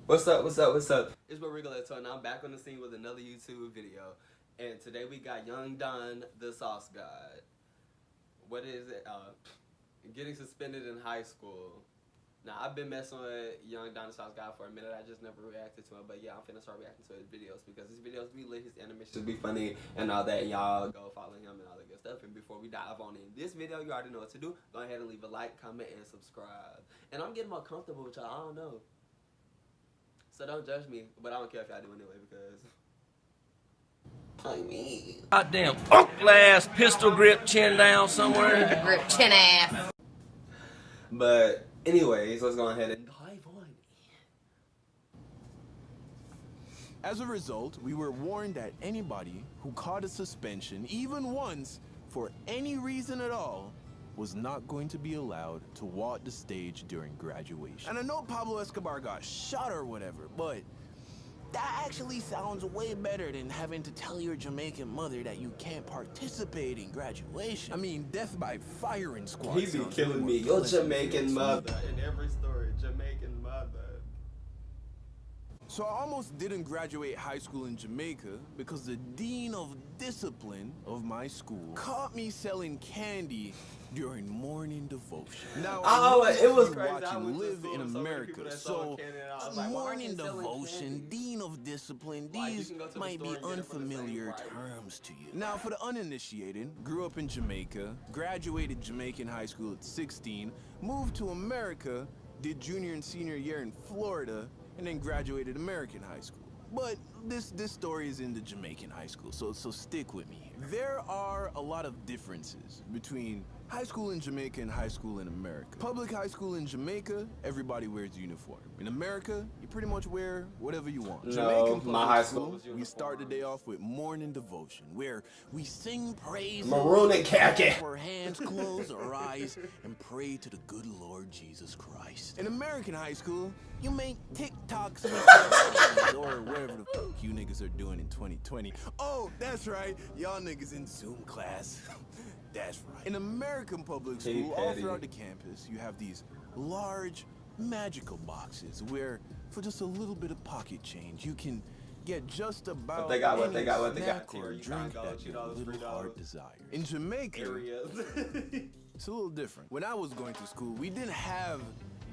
What's up? What's up? What's up? It's what Regular and I'm back on the scene with another YouTube video. And today we got Young Don, the Sauce God. What is it? Getting suspended in high school. Now, I've been messing with Young Don, the Sauce God for a minute. I just never reacted to him. But yeah, I'm finna start reacting to his videos because his videos be lit, his animations be funny, and all that. Y'all go follow him and all that good stuff. And before we dive on in this video, you already know what to do. Go ahead and leave a like, comment, and subscribe. And I'm getting more comfortable with y'all. I don't know. So don't judge me, but I don't care if y'all do anyway because I mean, Goddamn uncle ass pistol grip chin down somewhere. Grip chin ass. But anyways, let's go ahead and dive on in. As a result, we were warned that anybody who caught a suspension, even once, for any reason at all, was not going to be allowed to walk the stage during graduation. And I know Pablo Escobar got shot or whatever, but that actually sounds way better than having to tell your Jamaican mother that you can't participate in graduation. I mean, death by firing squad. He be killing me. Your Jamaican mother in every story. Jamaican mother. So I almost didn't graduate high school in Jamaica because the dean of discipline of my school caught me selling candy during morning devotion. Now, it was crazy. Watching Live in America. So, morning devotion, dean of discipline, these might be unfamiliar terms to you. Now, for the uninitiated, grew up in Jamaica, graduated Jamaican high school at 16, moved to America, did junior and senior year in Florida, and then graduated American high school. But this story is in the Jamaican high school, so stick with me here. There are a lot of differences between high school in Jamaica and high school in America. Public high school in Jamaica, everybody wears uniform. In America, you pretty much wear whatever you want. No, Jamaican my high school was we start the day off with morning devotion, where we sing praises, maroon and khaki, our hands, close our eyes, and pray to the good Lord Jesus Christ. In American high school, you make TikToks with your friends, or whatever the fuck you niggas are doing in 2020. Oh, that's right, y'all niggas in Zoom class. That's right. In American public school, all throughout the campus, you have these large, magical boxes where, for just a little bit of pocket change, you can get just about what they got or drink that your little heart desires. In Jamaica, it's a little different. When I was going to school, we didn't have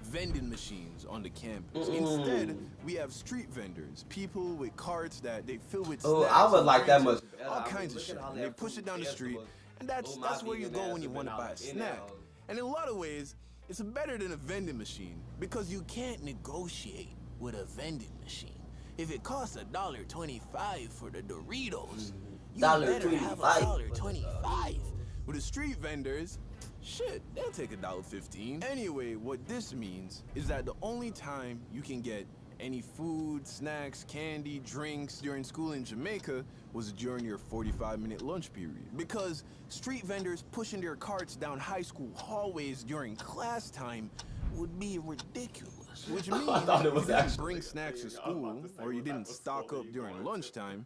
vending machines on the campus. Instead, we have street vendors, people with carts that they fill with snacks. Oh, I would like that much better. All kinds of shit. And they push it down the street, and that's where you go when you want to buy a snack. And in a lot of ways, it's better than a vending machine because you can't negotiate with a vending machine. If it costs $1.25 for the Doritos, you better have $1.25. With the street vendors, shit, they'll take $1.15. Anyway, what this means is that the only time you can get any food, snacks, candy, drinks during school in Jamaica was during your 45-minute lunch period. Because street vendors pushing their carts down high school hallways during class time would be ridiculous. Which means if you didn't bring snacks to school, or you didn't stock up during lunchtime,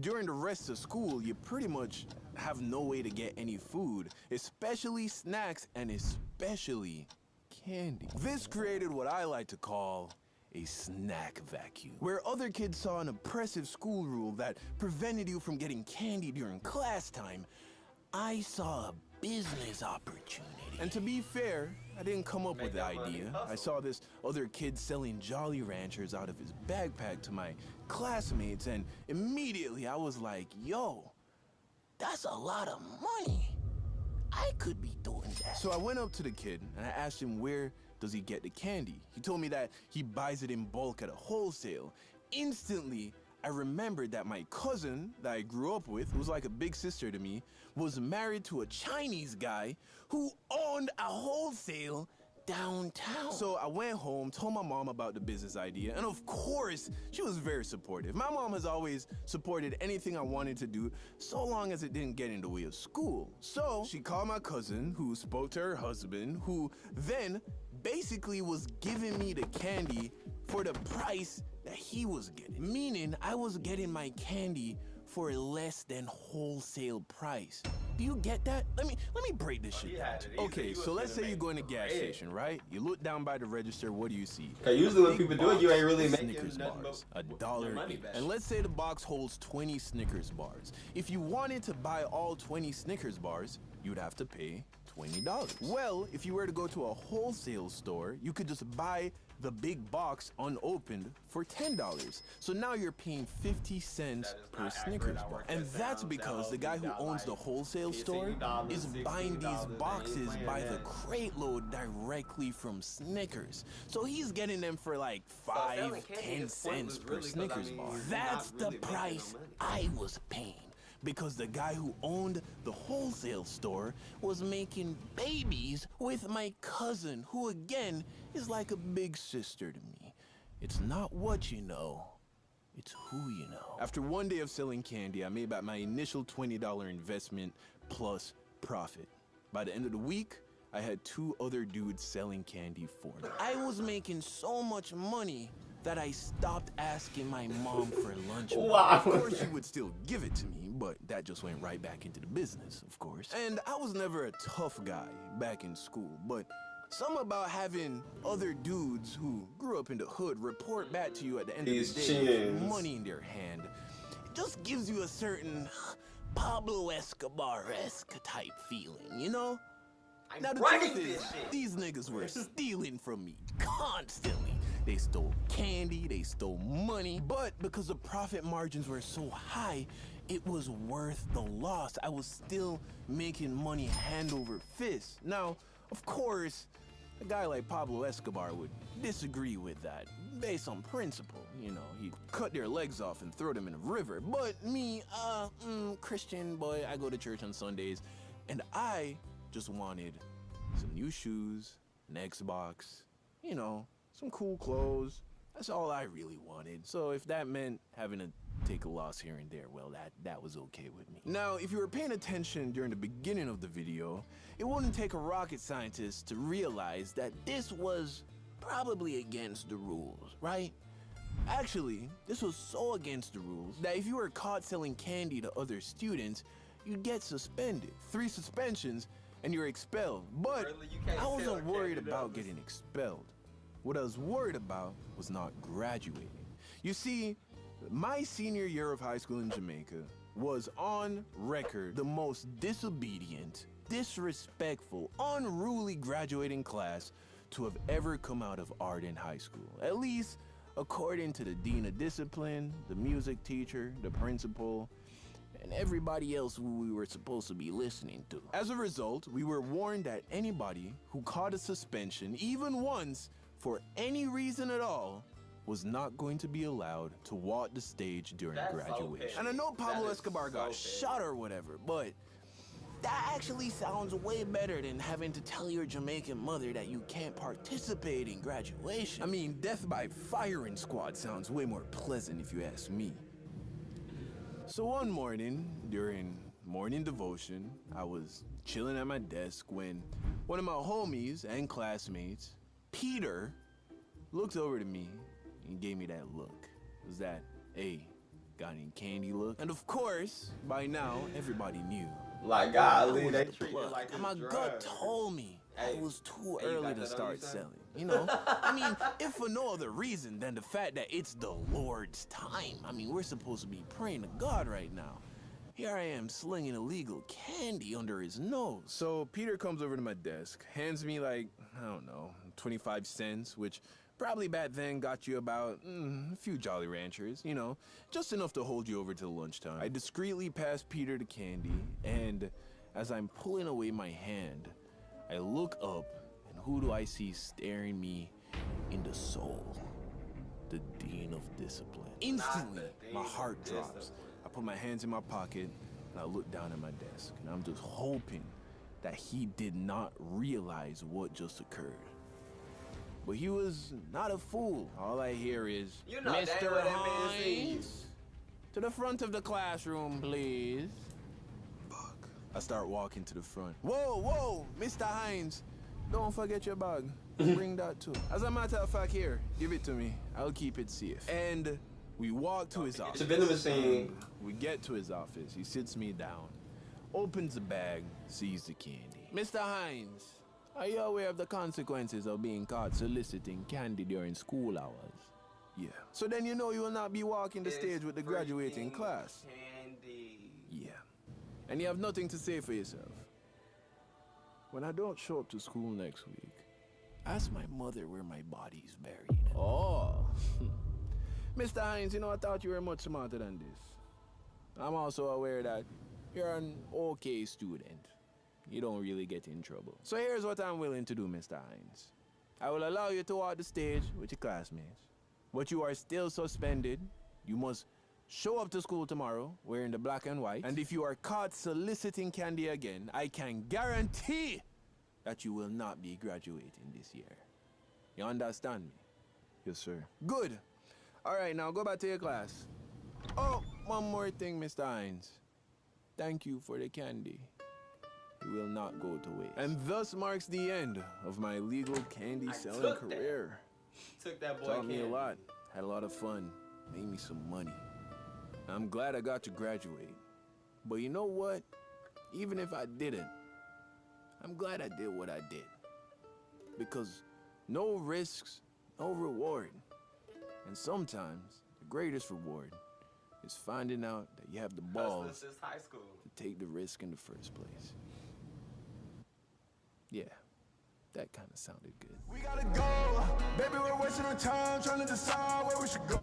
during the rest of school, you pretty much have no way to get any food, especially snacks and especially candy. This created what I like to call a snack vacuum, where other kids saw an oppressive school rule that prevented you from getting candy during class time. I saw a business opportunity. And to be fair, I didn't come up with the idea. I saw this other kid selling Jolly Ranchers out of his backpack to my classmates, and immediately I was like, yo, that's a lot of money. I could be doing that. So I went up to the kid and I asked him, where does he get the candy? He told me that he buys it in bulk at a wholesale. Instantly, I remembered that my cousin that I grew up with, who was like a big sister to me, was married to a Chinese guy who owned a wholesale downtown. So I went home, told my mom about the business idea, and of course, she was very supportive. My mom has always supported anything I wanted to do, so long as it didn't get in the way of school. So she called my cousin, who spoke to her husband, who then basically was giving me the candy for the price that he was getting. Meaning, I was getting my candy for a less than wholesale price. Do you get that? Let me break this shit down. Okay, so let's say you go in a gas station, right? You look down by the register, what do you see? Okay, usually when people do it, you ain't really making Snickers nothing bars, but $1 each. And let's say the box holds 20 Snickers bars. If you wanted to buy all 20 Snickers bars, you'd have to pay $20. Well, if you were to go to a wholesale store, you could just buy the big box unopened for $10. So now you're paying 50 cents per Snickers bar. And that's because the guy who owns the wholesale store is buying these boxes by the crate load directly from Snickers. So he's getting them for like 5-10 cents per Snickers bar. That's the price I was paying. Because the guy who owned the wholesale store was making babies with my cousin, who again is like a big sister to me. It's not what you know, it's who you know. After one day of selling candy, I made back my initial $20 investment plus profit. By the end of the week, I had 2 other dudes selling candy for me. I was making so much money that I stopped asking my mom for lunch. Wow. Of course, she would still give it to me, but that just went right back into the business, of course. And I was never a tough guy back in school, but something about having other dudes who grew up in the hood report back to you at the end of the day with money in their hand, it just gives you a certain Pablo Escobar-esque type feeling, you know? Now the truth is, these niggas were stealing from me constantly. They stole candy, they stole money, but because the profit margins were so high, it was worth the loss. I was still making money hand over fist. Now, of course, a guy like Pablo Escobar would disagree with that, based on principle. You know, he'd cut their legs off and throw them in a river. But me, Christian boy, I go to church on Sundays, and I just wanted some new shoes, an Xbox, you know, some cool clothes. That's all I really wanted. So if that meant having to take a loss here and there, well, that was okay with me. Now, if you were paying attention during the beginning of the video, it wouldn't take a rocket scientist to realize that this was probably against the rules, right? Actually, this was so against the rules that if you were caught selling candy to other students, you'd get suspended. 3 suspensions and you're expelled. But I wasn't worried about getting expelled. What I was worried about was not graduating. You see, my senior year of high school in Jamaica was on record the most disobedient, disrespectful, unruly graduating class to have ever come out of Arden High School. At least according to the dean of discipline, the music teacher, the principal, and everybody else who we were supposed to be listening to. As a result, we were warned that anybody who caught a suspension, even once, for any reason at all, was not going to be allowed to walk the stage during graduation. And I know Pablo Escobar got shot or whatever, but that actually sounds way better than having to tell your Jamaican mother that you can't participate in graduation. I mean, death by firing squad sounds way more pleasant if you ask me. So one morning, during morning devotion, I was chilling at my desk when one of my homies and classmates, Peter, looked over to me and gave me that look. It was that, hey, got any candy look? And of course, by now, everybody knew. Like, golly, they treat you like a my gut told me it was too early to start selling. You know? I mean, if for no other reason than the fact that it's the Lord's time. I mean, we're supposed to be praying to God right now. Here I am slinging illegal candy under his nose. So Peter comes over to my desk, hands me like, I don't know, 25 cents, which probably back then got you about a few Jolly Ranchers, you know, just enough to hold you over till lunchtime. I discreetly pass Peter the candy, and as I'm pulling away my hand, I look up, and who do I see staring me in the soul? The Dean of Discipline. Instantly, my heart drops. I put my hands in my pocket, and I look down at my desk, and I'm just hoping that he did not realize what just occurred. But he was not a fool. All I hear is, Mr. Hines, to the front of the classroom, please. Fuck. I start walking to the front. Whoa, whoa, Mr. Hines, don't forget your bag. Bring that too. As a matter of fact, here, give it to me. I'll keep it safe. And we walk to his office. It's a vending machine. We get to his office. He sits me down. opens the bag, sees the candy. Mr. Hines, are you aware of the consequences of being caught soliciting candy during school hours? Yeah. So then you know you will not be walking the stage with the graduating class. Candy. Yeah. And you have nothing to say for yourself. When I don't show up to school next week, ask my mother where my body is buried. Oh. Mr. Hines, you know, I thought you were much smarter than this. I'm also aware that you're an okay student. You don't really get in trouble. So here's what I'm willing to do, Mr. Hines. I will allow you to walk the stage with your classmates. But you are still suspended. You must show up to school tomorrow wearing the black and white. And if you are caught soliciting candy again, I can guarantee that you will not be graduating this year. You understand me? Yes, sir. Good. All right, now go back to your class. Oh, one more thing, Mr. Hines. Thank you for the candy. It will not go to waste. And thus marks the end of my legal candy selling career. Took that boy Taught me a lot. Had a lot of fun. Made me some money. I'm glad I got to graduate. But you know what? Even if I didn't, I'm glad I did what I did. Because no risks, no reward. And sometimes the greatest reward is finding out that you have the balls this is high school. to take the risk in the first place. Yeah, that kind of sounded good. We gotta go, baby, we're wasting our time trying to decide where we should go.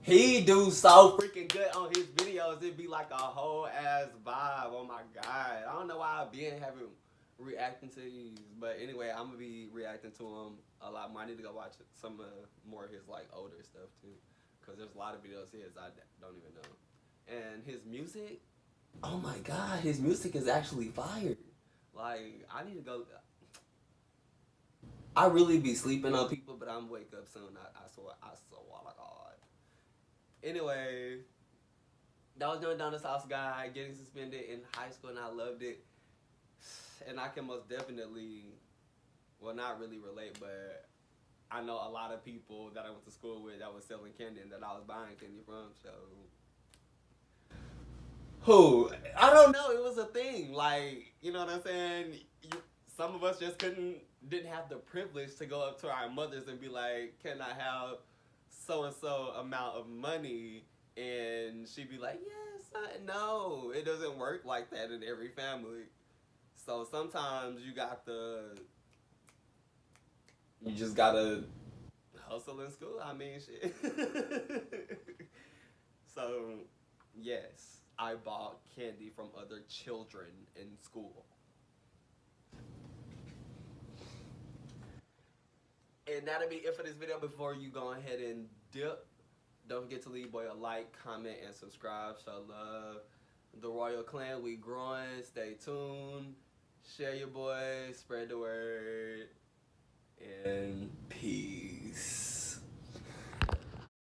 He do so freaking good on his videos. It'd be like a whole ass vibe. Oh my god. I don't know why I haven't reacting to these, but anyway, I'm gonna be reacting to him a lot more. I need to go watch some more of his like older stuff too, because there's a lot of videos his I don't even know. And his music, oh my god, his music is actually fire. Like, I need to go. I really be sleeping on people, but I'm wake up soon. I swear to God. Anyway, that was Young Donna's House Guy getting suspended in high school, and I loved it. And I can most definitely, well, not really relate, but I know a lot of people that I went to school with that was selling candy and that I was buying candy from, so. Who? I don't know, it was a thing. Like, you know what I'm saying? Some of us just didn't have the privilege to go up to our mothers and be like, can I have so-and-so amount of money? And she'd be like, yes, no, it doesn't work like that in every family. So sometimes you just gotta hustle in school. I mean, shit. So, yes, I bought candy from other children in school. And that'll be it for this video. Before you go ahead and dip, don't forget to leave boy a like, comment, and subscribe. Show love. The Royal Clan, we growing. Stay tuned. Share your boys. Spread the word.